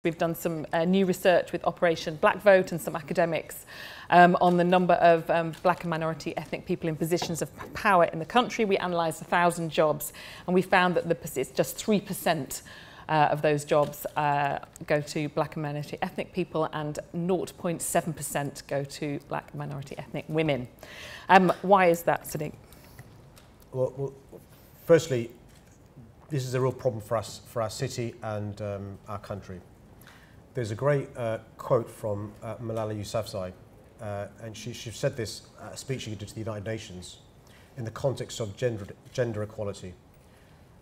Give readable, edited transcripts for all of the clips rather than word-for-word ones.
We've done some new research with Operation Black Vote and some academics on the number of black and minority ethnic people in positions of power in the country. We analysed 1,000 jobs and we found that it's just 3% of those jobs go to black and minority ethnic people and 0.7% go to black and minority ethnic women. Why is that, Sadiq? Well, firstly, this is a real problem for us, for our city and our country. There's a great quote from Malala Yousafzai, and she said this speech she did to the United Nations in the context of gender equality.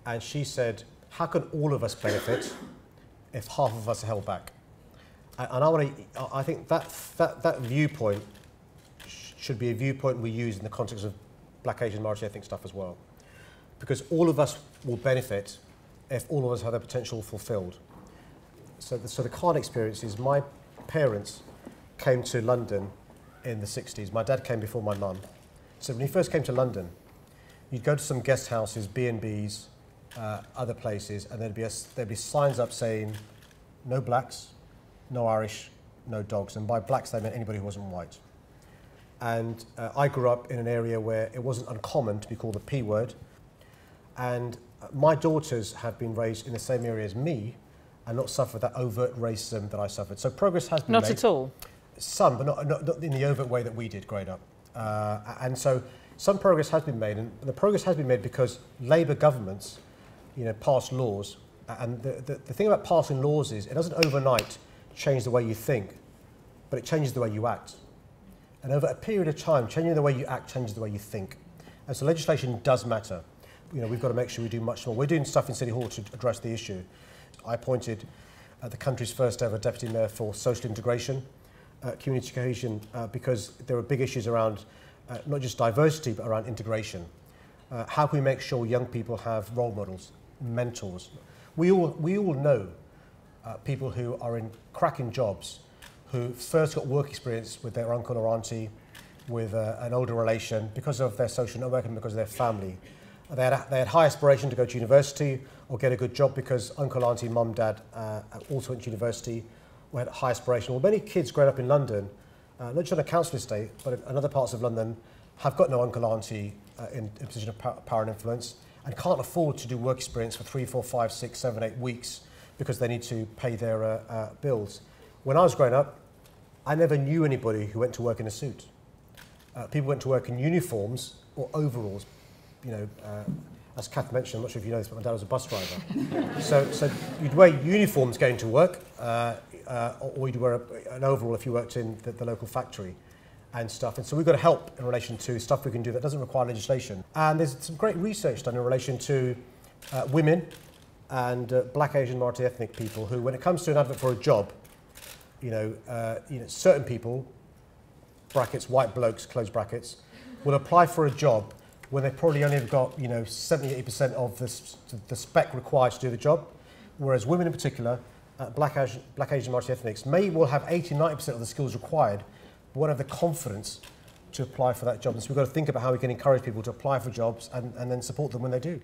And she said, how can all of us benefit if half of us are held back? And I think that viewpoint should be a viewpoint we use in the context of black, Asian, minority ethnic stuff as well. Because all of us will benefit if all of us have their potential fulfilled. So the Khan experience is my parents came to London in the 60s. My dad came before my mum. So when he first came to London, you'd go to some guest houses, B&Bs, other places, and there'd be signs up saying, no blacks, no Irish, no dogs. And by blacks, they meant anybody who wasn't white. And I grew up in an area where it wasn't uncommon to be called the P word. And my daughters have been raised in the same area as me and not suffered that overt racism that I suffered. So progress has been made. Not at all? Some, but not in the overt way that we did growing up. And so some progress has been made, and the progress has been made because Labour governments, passed laws. And the thing about passing laws is it doesn't overnight change the way you think, but it changes the way you act. And over a period of time, changing the way you act changes the way you think. And so legislation does matter. We've got to make sure we do much more. We're doing stuff in City Hall to address the issue. I appointed the country's first ever Deputy Mayor for social integration, community cohesion, because there are big issues around not just diversity, but around integration. How can we make sure young people have role models, mentors? We all know people who are in cracking jobs, who first got work experience with their uncle or auntie, with an older relation, because of their social network and because of their family. They had high aspiration to go to university or get a good job because uncle, auntie, mum, dad also went to university or had high aspiration. Well, many kids growing up in London, not just on a council estate, but in other parts of London, have got no uncle, auntie in a position of power and influence and can't afford to do work experience for 3, 4, 5, 6, 7, 8 weeks because they need to pay their bills. When I was growing up, I never knew anybody who went to work in a suit. People went to work in uniforms or overalls. As Kath mentioned, I'm not sure if you know this, but my dad was a bus driver. so you'd wear uniforms going to work, or you'd wear an overall if you worked in the local factory and stuff. And so we've got to help in relation to stuff we can do that doesn't require legislation. And there's some great research done in relation to women and black, Asian, minority ethnic people who, when it comes to an advert for a job, certain people, brackets, white blokes, close brackets, will apply for a job when they probably only have got 70–80% of the spec required to do the job, whereas women in particular, black Asian minority ethnics, may well have 80–90% of the skills required, but won't have the confidence to apply for that job. And so we've got to think about how we can encourage people to apply for jobs and then support them when they do.